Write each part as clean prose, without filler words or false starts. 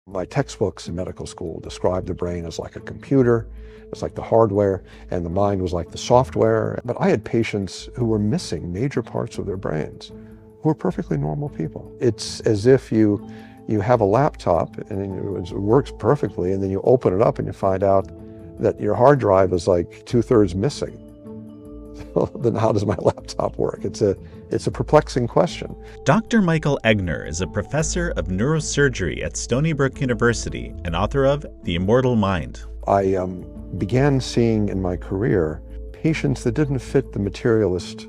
My textbooks in medical school described the brain as like a computer, it's like the hardware, and the mind was like the software. But I had patients who were missing major parts of their brains, who were perfectly normal people. It's as if you have a laptop and it works perfectly, and then you open it up and you find out that your hard drive is like 2/3 missing. Then how does my laptop work? It's a perplexing question. Dr. Michael Egnor is a professor of neurosurgery at Stony Brook University and author of The Immortal Mind. I began seeing in my career patients that didn't fit the materialist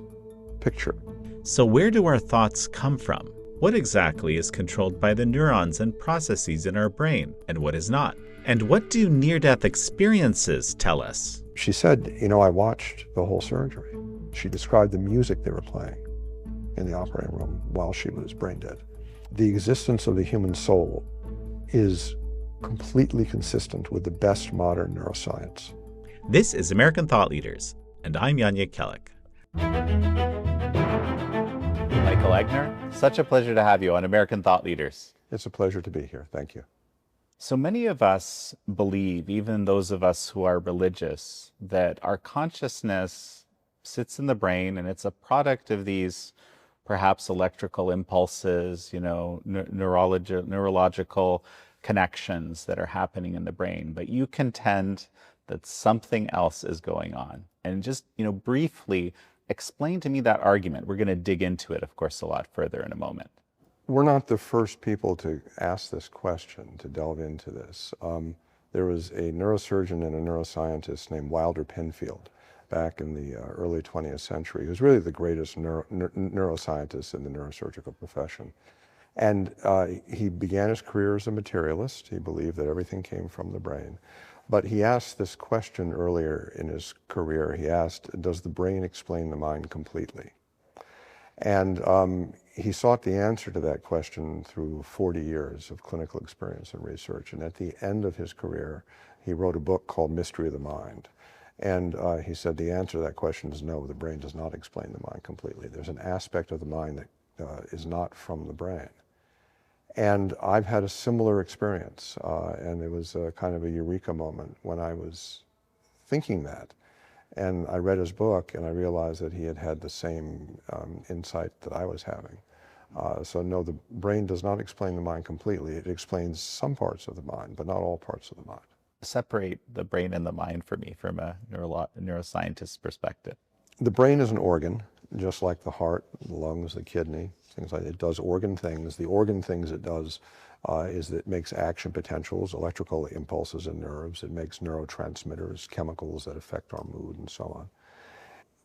picture. So where do our thoughts come from? What exactly is controlled by the neurons and processes in our brain, and what is not? And what do near-death experiences tell us? She said, I watched the whole surgery. She described the music they were playing in the operating room while she was brain dead. The existence of the human soul is completely consistent with the best modern neuroscience. This is American Thought Leaders, and I'm Yanya Kellick. Michael Egnor, such a pleasure to have you on American Thought Leaders. It's a pleasure to be here. Thank you. So many of us believe, even those of us who are religious, that our consciousness sits in the brain and it's a product of these perhaps electrical impulses, neurological connections that are happening in the brain. But you contend that something else is going on. And just, briefly explain to me that argument. We're going to dig into it, of course, a lot further in a moment. We're not the first people to ask this question, to delve into this. There was a neurosurgeon and a neuroscientist named Wilder Penfield back in the early 20th century, who was really the greatest neuroscientist in the neurosurgical profession. And he began his career as a materialist. He believed that everything came from the brain. But he asked this question earlier in his career. He asked, does the brain explain the mind completely? And he sought the answer to that question through 40 years of clinical experience and research. And at the end of his career, he wrote a book called Mystery of the Mind. And he said the answer to that question is no, the brain does not explain the mind completely. There's an aspect of the mind that is not from the brain. And I've had a similar experience, and it was kind of a eureka moment when I was thinking that. And I read his book, and I realized that he had the same insight that I was having. So no, the brain does not explain the mind completely. It explains some parts of the mind, but not all parts of the mind. Separate the brain and the mind for me from a neuroscientist's perspective. The brain is an organ, just like the heart, the lungs, the kidney, things like that. It does organ things. The organ things it does is that it makes action potentials, electrical impulses in nerves. It makes neurotransmitters, chemicals that affect our mood and so on.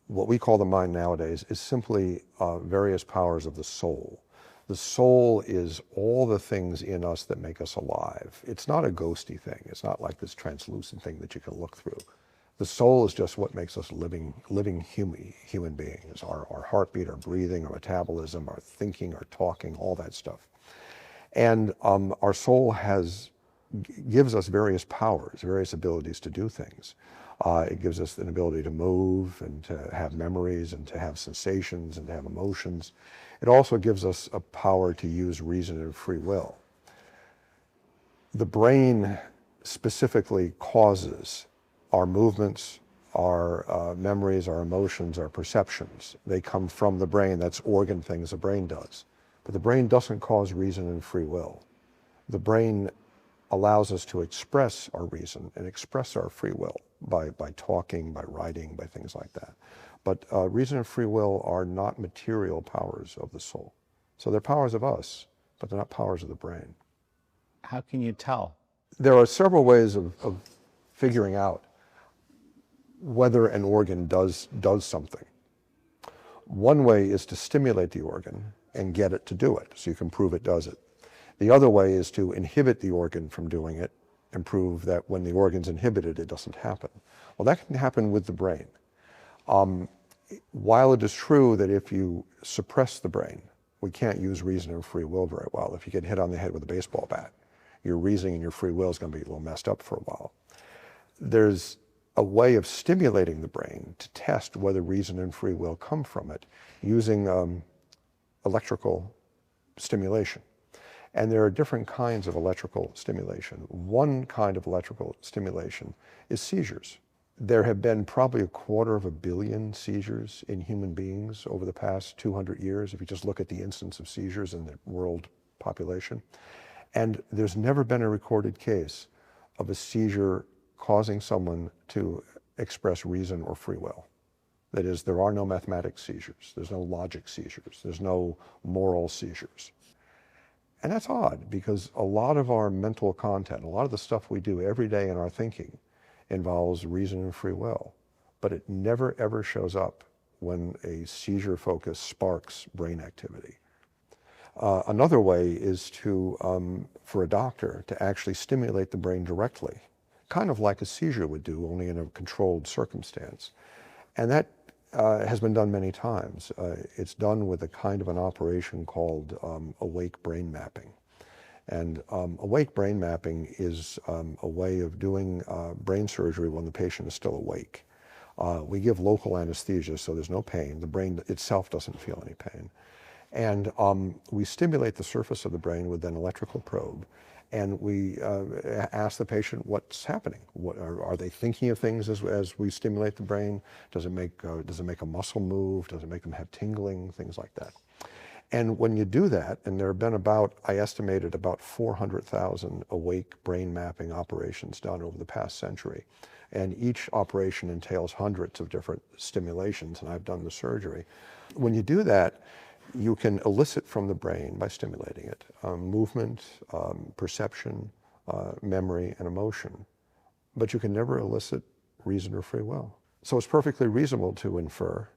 What we call the mind nowadays is simply various powers of the soul. The soul is all the things in us that make us alive. It's not a ghosty thing. It's not like this translucent thing that you can look through. The soul is just what makes us living human beings. Our heartbeat, our breathing, our metabolism, our thinking, our talking, all that stuff. And our soul gives us various powers, various abilities to do things. It gives us an ability to move and to have memories and to have sensations and to have emotions. It also gives us a power to use reason and free will. The brain specifically causes our movements, our memories, our emotions, our perceptions. They come from the brain. That's organ things the brain does. But the brain doesn't cause reason and free will. The brain allows us to express our reason and express our free will by talking, by writing, by things like that. But reason and free will are not material powers of the soul. So they're powers of us, but they're not powers of the brain. How can you tell? There are several ways of figuring out whether an organ does something. One way is to stimulate the organ and get it to do it, so you can prove it does it. The other way is to inhibit the organ from doing it and prove that when the organ's inhibited, it doesn't happen. Well, that can happen with the brain. While it is true that if you suppress the brain, we can't use reason and free will very well. If you get hit on the head with a baseball bat, your reasoning and your free will is going to be a little messed up for a while. There's a way of stimulating the brain to test whether reason and free will come from it using electrical stimulation. And there are different kinds of electrical stimulation. One kind of electrical stimulation is seizures. There have been probably 250 million seizures in human beings over the past 200 years, if you just look at the incidence of seizures in the world population. And there's never been a recorded case of a seizure causing someone to express reason or free will. That is, there are no mathematics seizures, there's no logic seizures, there's no moral seizures. And that's odd, because a lot of our mental content, a lot of the stuff we do every day in our thinking involves reason and free will, but it never ever shows up when a seizure focus sparks brain activity. Another way is for a doctor to actually stimulate the brain directly, kind of like a seizure would do, only in a controlled circumstance. And that has been done many times. It's done with a kind of an operation called awake brain mapping. And awake brain mapping is a way of doing brain surgery when the patient is still awake. We give local anesthesia, so there's no pain. The brain itself doesn't feel any pain. And we stimulate the surface of the brain with an electrical probe. And we ask the patient what's happening. Are they thinking of things as we stimulate the brain? Does it make a muscle move? Does it make them have tingling? Things like that. And when you do that, and there have been I estimated about 400,000 awake brain mapping operations done over the past century. And each operation entails hundreds of different stimulations, and I've done the surgery. When you do that, you can elicit from the brain, by stimulating it, movement, perception, memory, and emotion. But you can never elicit reason or free will. So it's perfectly reasonable to infer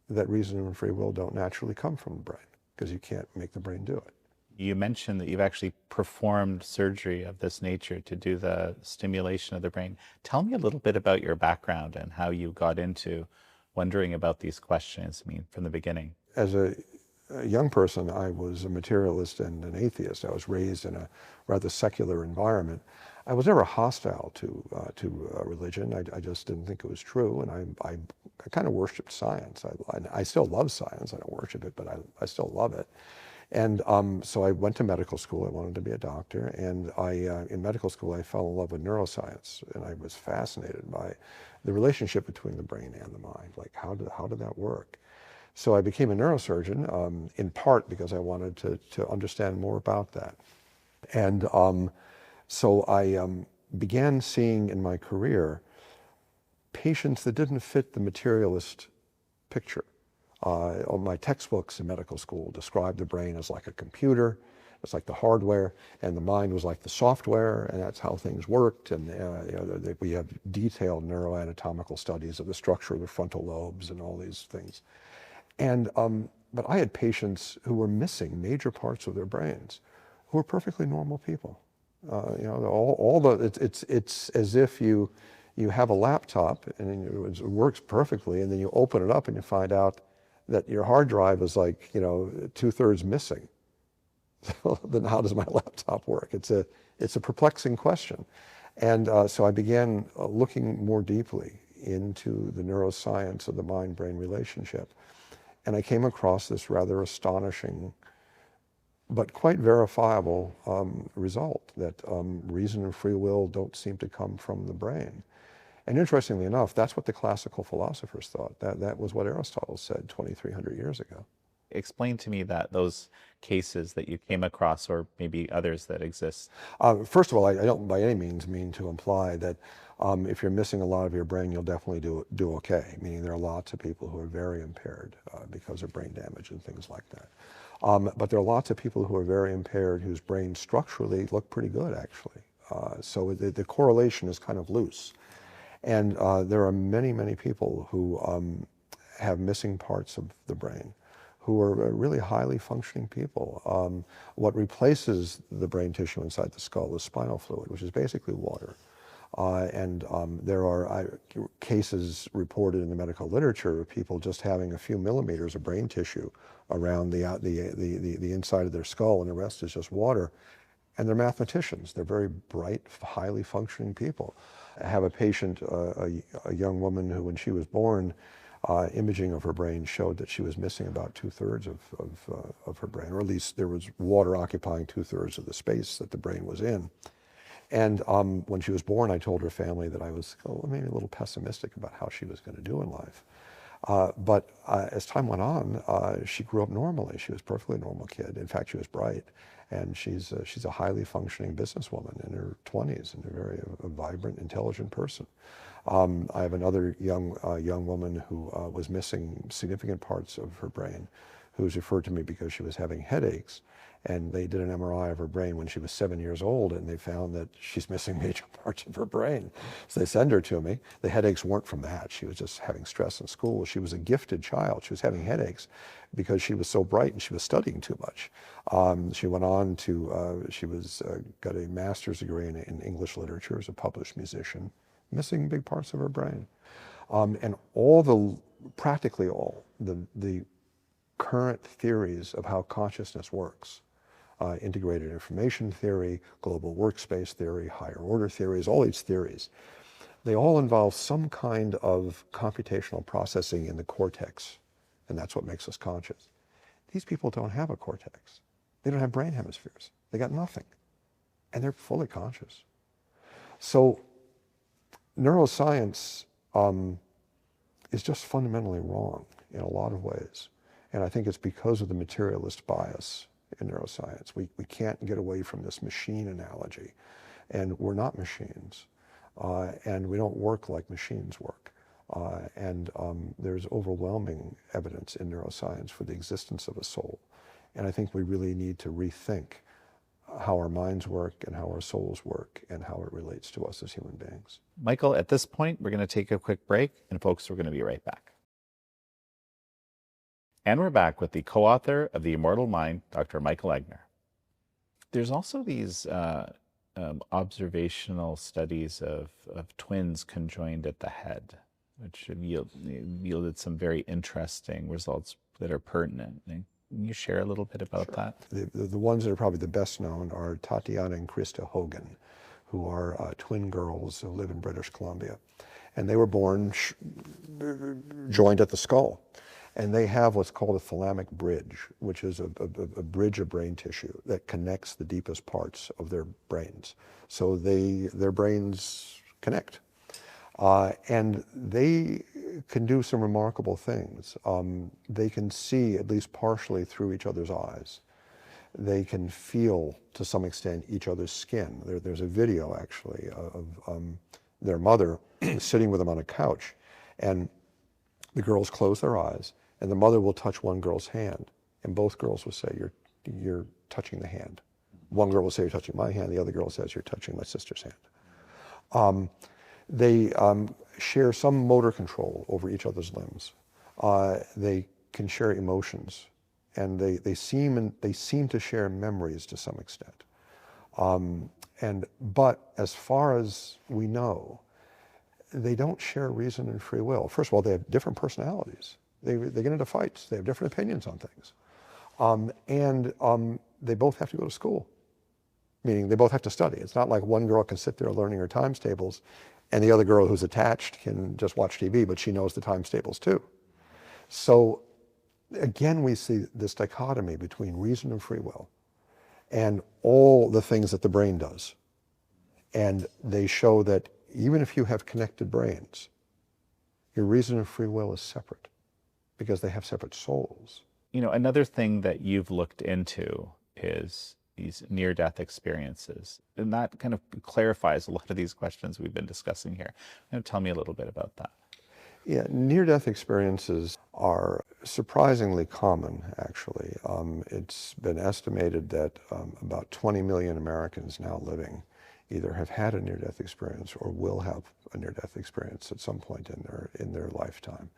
that reason and free will don't naturally come from the brain, because you can't make the brain do it. You mentioned that you've actually performed surgery of this nature to do the stimulation of the brain. Tell me a little bit about your background and how you got into wondering about these questions, from the beginning. As a young person, I was a materialist and an atheist. I was raised in a rather secular environment. I was never hostile to religion. I just didn't think it was true, and I kind of worshipped science. I still love science. I don't worship it, but I still love it. And so I went to medical school. I wanted to be a doctor, and in medical school I fell in love with neuroscience, and I was fascinated by the relationship between the brain and the mind. Like, how did that work? So I became a neurosurgeon, in part because I wanted to understand more about that. And so I began seeing in my career patients that didn't fit the materialist picture. All my textbooks in medical school described the brain as like a computer. It's like the hardware, and the mind was like the software, and that's how things worked. And we have detailed neuroanatomical studies of the structure of the frontal lobes and all these things. And but I had patients who were missing major parts of their brains, who were perfectly normal people. It's as if you have a laptop and it works perfectly, and then you open it up and you find out that your hard drive is like 2/3 missing. So then how does my laptop work? It's a perplexing question. And so I began looking more deeply into the neuroscience of the mind-brain relationship. And I came across this rather astonishing, but quite verifiable result that reason and free will don't seem to come from the brain. And interestingly enough, that's what the classical philosophers thought. That was what Aristotle said 2,300 years ago. Explain to me those cases that you came across, or maybe others that exist. First of all, I don't by any means mean to imply that if you're missing a lot of your brain, you'll definitely do okay. Meaning there are lots of people who are very impaired because of brain damage and things like that. But there are lots of people who are very impaired whose brains structurally look pretty good, actually. So the correlation is kind of loose. And there are many, many people who have missing parts of the brain, who are really highly functioning people. What replaces the brain tissue inside the skull is spinal fluid, which is basically water. And there are cases reported in the medical literature of people just having a few millimeters of brain tissue around the inside of their skull, and the rest is just water. And they're mathematicians. They're very bright, highly functioning people. I have a patient, a young woman who, when she was born, imaging of her brain showed that she was missing about 2/3 of her brain, or at least there was water occupying 2/3 of the space that the brain was in. And when she was born, I told her family that I was maybe a little pessimistic about how she was going to do in life. But as time went on, she grew up normally. She was a perfectly normal kid. In fact, she was bright. And she's a highly functioning businesswoman in her 20s and a very vibrant, intelligent person. I have another young woman who was missing significant parts of her brain, who was referred to me because she was having headaches. And they did an MRI of her brain when she was 7 years old, and they found that she's missing major parts of her brain. So they send her to me. The headaches weren't from that. She was just having stress in school. She was a gifted child. She was having headaches because she was so bright and she was studying too much. She went on to, got a master's degree in English literature as a published musician, missing big parts of her brain. And practically all the current theories of how consciousness works, integrated information theory, global workspace theory, higher order theories, all these theories, they all involve some kind of computational processing in the cortex, and that's what makes us conscious. These people don't have a cortex. They don't have brain hemispheres. They got nothing, and they're fully conscious. So neuroscience is just fundamentally wrong in a lot of ways. And I think it's because of the materialist bias in neuroscience. We can't get away from this machine analogy. And we're not machines. And we don't work like machines work. And there's overwhelming evidence in neuroscience for the existence of a soul. And I think we really need to rethink how our minds work and how our souls work and how it relates to us as human beings. Michael, at this point, we're going to take a quick break. And folks, we're going to be right back. And we're back with the co-author of The Immortal Mind, Dr. Michael Egnor. There's also these observational studies of twins conjoined at the head, which have yielded some very interesting results that are pertinent. Can you share a little bit about that? The ones that are probably the best known are Tatiana and Krista Hogan, who are twin girls who live in British Columbia. And they were born joined at the skull. And they have what's called a thalamic bridge, which is a bridge of brain tissue that connects the deepest parts of their brains. So their brains connect. And they can do some remarkable things. They can see, at least partially, through each other's eyes. They can feel, to some extent, each other's skin. There's a video, actually, of their mother sitting with them on a couch. And the girls close their eyes, and the mother will touch one girl's hand, and both girls will say, you're touching the hand. One girl will say, you're touching my hand. The other girl says, you're touching my sister's hand. They share some motor control over each other's limbs. They can share emotions, and they seem to share memories to some extent. But as far as we know, they don't share reason and free will. First of all, they have different personalities. They get into fights. They have different opinions on things. They both have to go to school, meaning they both have to study. It's not like one girl can sit there learning her times tables and the other girl who's attached can just watch TV, but she knows the times tables too. So again, we see this dichotomy between reason and free will and all the things that the brain does. And they show that even if you have connected brains, your reason and free will is separate because they have separate souls. You know, another thing that you've looked into is these near-death experiences. And that kind of clarifies a lot of these questions we've been discussing here. Tell me a little bit about that. Yeah, near-death experiences are surprisingly common, actually. It's been estimated that about 20 million Americans now living either have had a near-death experience or will have a near-death experience at some point in their lifetime.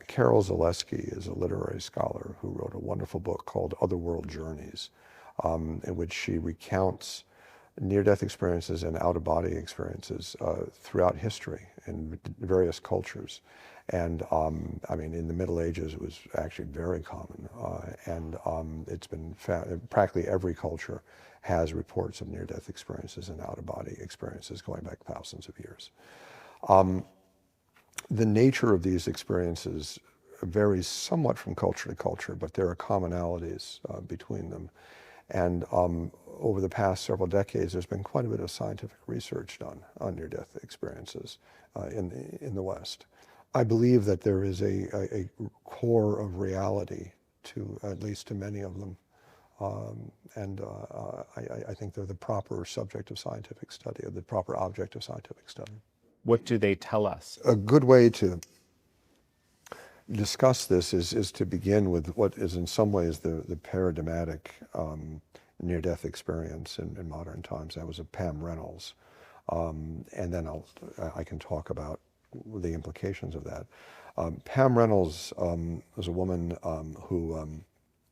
Carol Zaleski is a literary scholar who wrote a wonderful book called Otherworld Journeys, in which she recounts near-death experiences and out-of-body experiences throughout history in various cultures. And I mean, in the Middle Ages, it was actually very common. It's been found, practically every culture has reports of near-death experiences and out-of-body experiences going back thousands of years. the nature of these experiences varies somewhat from culture to culture, but there are commonalities between them. And over the past several decades, there's been quite a bit of scientific research done on near-death experiences in the West. I believe that there is a core of reality to at least to many of them. I think they're the proper subject of scientific study, or the proper object of scientific study. What do they tell us? A good way to discuss this is to begin with what is in some ways the paradigmatic near-death experience in modern times. That was of Pam Reynolds. And then I can talk about the implications of that. Pam Reynolds was a woman who,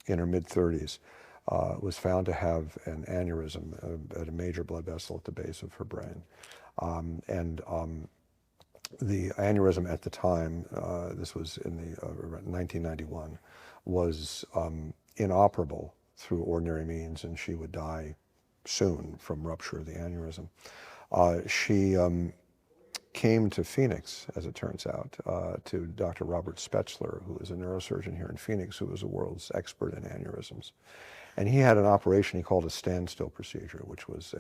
in her mid-30s, was found to have an aneurysm at a major blood vessel at the base of her brain. The aneurysm at the time, this was in the 1991, was inoperable through ordinary means, and she would die soon from rupture of the aneurysm. She came to Phoenix, as it turns out, to Dr. Robert Spetzler, who is a neurosurgeon here in Phoenix, who was the world's expert in aneurysms. And he had an operation he called a standstill procedure, which was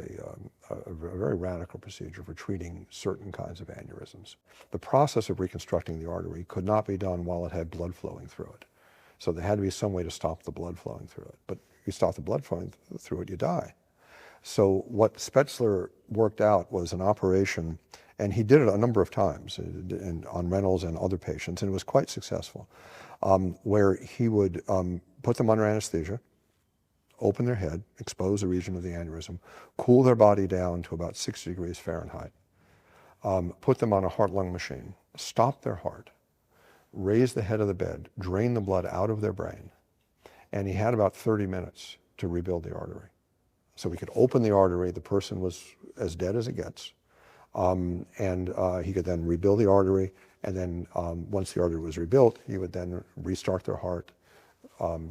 a very radical procedure for treating certain kinds of aneurysms. The process of reconstructing the artery could not be done while it had blood flowing through it. So there had to be some way to stop the blood flowing through it. But if you stop the blood flowing through it, you die. So what Spetzler worked out was an operation, and he did it a number of times and on Reynolds and other patients, and it was quite successful, where he would put them under anesthesia, open their head, expose the region of the aneurysm, cool their body down to about 60 degrees Fahrenheit, put them on a heart-lung machine, stop their heart, raise the head of the bed, drain the blood out of their brain, and he had about 30 minutes to rebuild the artery. So we could open the artery, the person was as dead as it gets, and he could then rebuild the artery, and then once the artery was rebuilt, he would then restart their heart,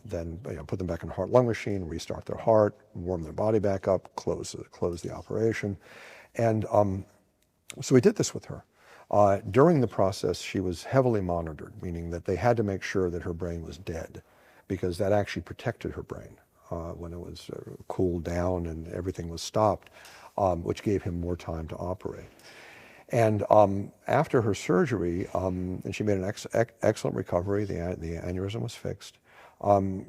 then put them back in a heart-lung machine, restart their heart, warm their body back up, close the operation. And so we did this with her. During the process, she was heavily monitored, meaning that they had to make sure that her brain was dead, because that actually protected her brain when it was cooled down and everything was stopped, which gave him more time to operate. And after her surgery, and she made an excellent recovery, the aneurysm was fixed,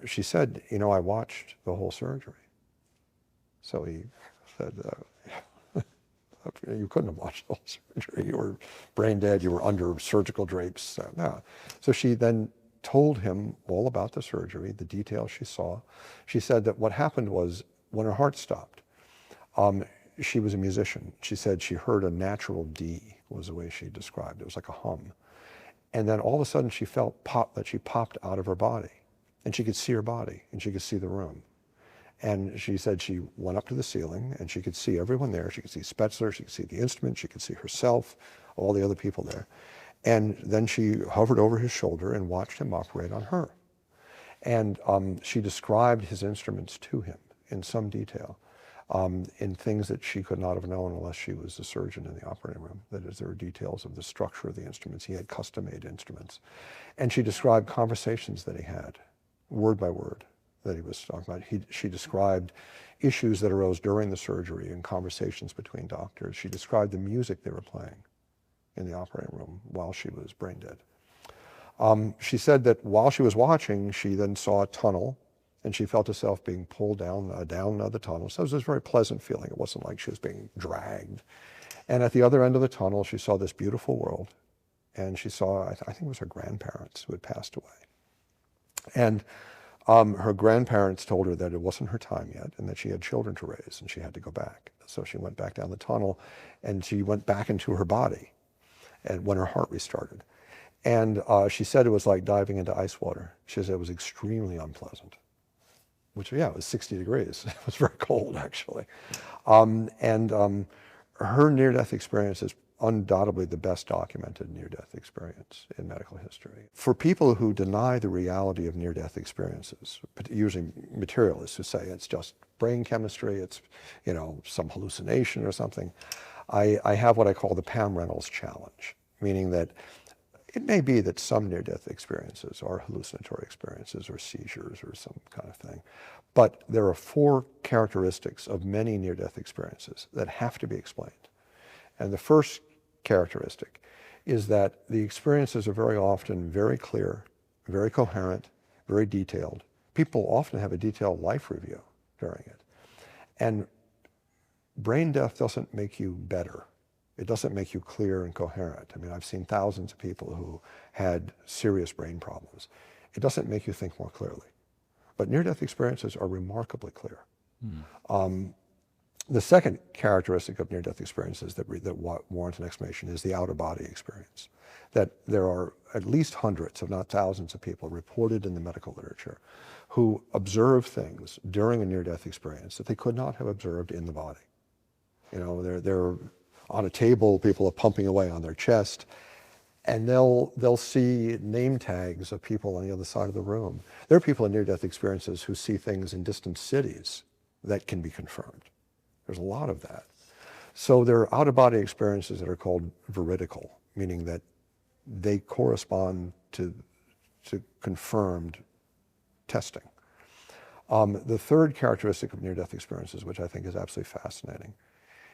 she said, I watched the whole surgery. So he said, you couldn't have watched the whole surgery. You were brain dead, you were under surgical drapes. No. So she then told him all about the surgery, the details she saw. She said that what happened was, when her heart stopped, she was a musician. She said she heard a natural D, was the way she described it. It was like a hum. And then all of a sudden she felt that she popped out of her body. And she could see her body, and she could see the room. And she said she went up to the ceiling, and she could see everyone there. She could see Spetzler, she could see the instrument, she could see herself, all the other people there. And then she hovered over his shoulder and watched him operate on her. And she described his instruments to him in some detail, in things that she could not have known unless she was the surgeon in the operating room. That is, there were details of the structure of the instruments. He had custom-made instruments. And she described conversations that he had, word by word, that he was talking about. She described issues that arose during the surgery and conversations between doctors. She described the music they were playing in the operating room while she was brain dead. She said that while she was watching, she then saw a tunnel, and she felt herself being pulled down the tunnel. So it was this very pleasant feeling. It wasn't like she was being dragged. And at the other end of the tunnel, she saw this beautiful world, and she saw, I think it was her grandparents who had passed away. And her grandparents told her that it wasn't her time yet, and that she had children to raise, and she had to go back. So she went back down the tunnel, and she went back into her body, and when her heart restarted. And she said it was like diving into ice water. She said it was extremely unpleasant, which, yeah, it was 60 degrees. It was very cold, actually. Her near-death experience is undoubtedly the best documented near-death experience in medical history. For people who deny the reality of near-death experiences, usually materialists who say it's just brain chemistry, it's some hallucination or something, I have what I call the Pam Reynolds challenge, meaning that It may be that some near-death experiences are hallucinatory experiences or seizures or some kind of thing, but there are 4 characteristics of many near-death experiences that have to be explained. And the first characteristic is that the experiences are very often very clear, very coherent, very detailed. People often have a detailed life review during it. And brain death doesn't make you better. It doesn't make you clear and coherent. I mean, I've seen thousands of people who had serious brain problems. It doesn't make you think more clearly. But near-death experiences are remarkably clear. The second characteristic of near-death experiences that warrant an explanation is the out-of-body experience. That there are at least hundreds, if not thousands, of people reported in the medical literature who observe things during a near-death experience that they could not have observed in the body. You know, they're on a table, people are pumping away on their chest, and they'll see name tags of people on the other side of the room. There are people in near-death experiences who see things in distant cities that can be confirmed. There's a lot of that. So there are out-of-body experiences that are called veridical, meaning that they correspond to confirmed testing. The third characteristic of near-death experiences, which I think is absolutely fascinating,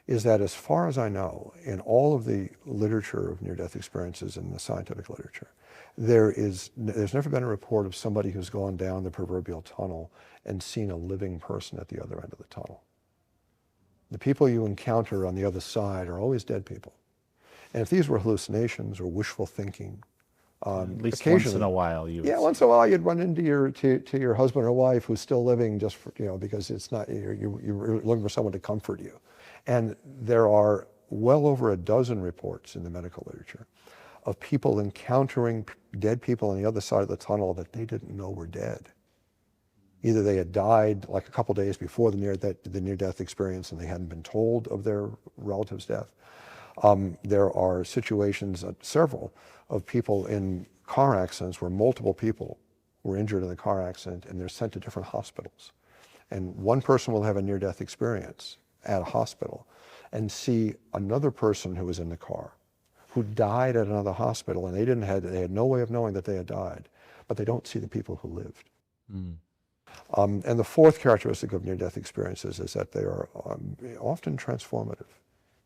is that as far as I know, in all of the literature of near-death experiences in the scientific literature, there's never been a report of somebody who's gone down the proverbial tunnel and seen a living person at the other end of the tunnel. The people you encounter on the other side are always dead people. And if these were hallucinations or wishful thinking, at least once in a while, once in a while you'd run into your husband or wife who's still living, just for, because it's not you're looking for someone to comfort you. And there are well over a dozen reports in the medical literature of people encountering dead people on the other side of the tunnel that they didn't know were dead. Either they had died like a couple days before the near-death experience and they hadn't been told of their relative's death. There are situations, several, of people in car accidents where multiple people were injured in the car accident and they're sent to different hospitals. And one person will have a near-death experience at a hospital and see another person who was in the car who died at another hospital, and they had no way of knowing that they had died, but they don't see the people who lived. And the fourth characteristic of near-death experiences is that they are often transformative.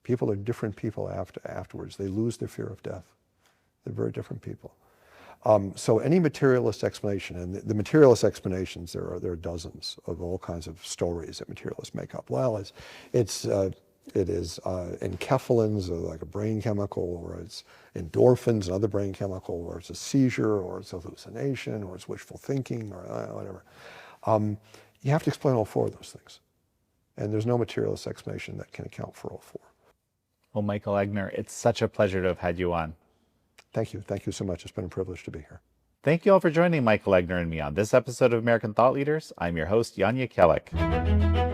People are different people afterwards. They lose their fear of death. They're very different people. So any materialist explanation, and the materialist explanations, there are dozens of all kinds of stories that materialists make up. Well, it is enkephalins, like a brain chemical, or it's endorphins, another brain chemical, or it's a seizure, or it's a hallucination, or it's wishful thinking, or whatever. You have to explain all 4 of those things. And there's no materialist explanation that can account for all 4. Well, Michael Egnor, it's such a pleasure to have had you on. Thank you. Thank you so much. It's been a privilege to be here. Thank you all for joining Michael Egnor and me on this episode of American Thought Leaders. I'm your host, Jan Jekielek.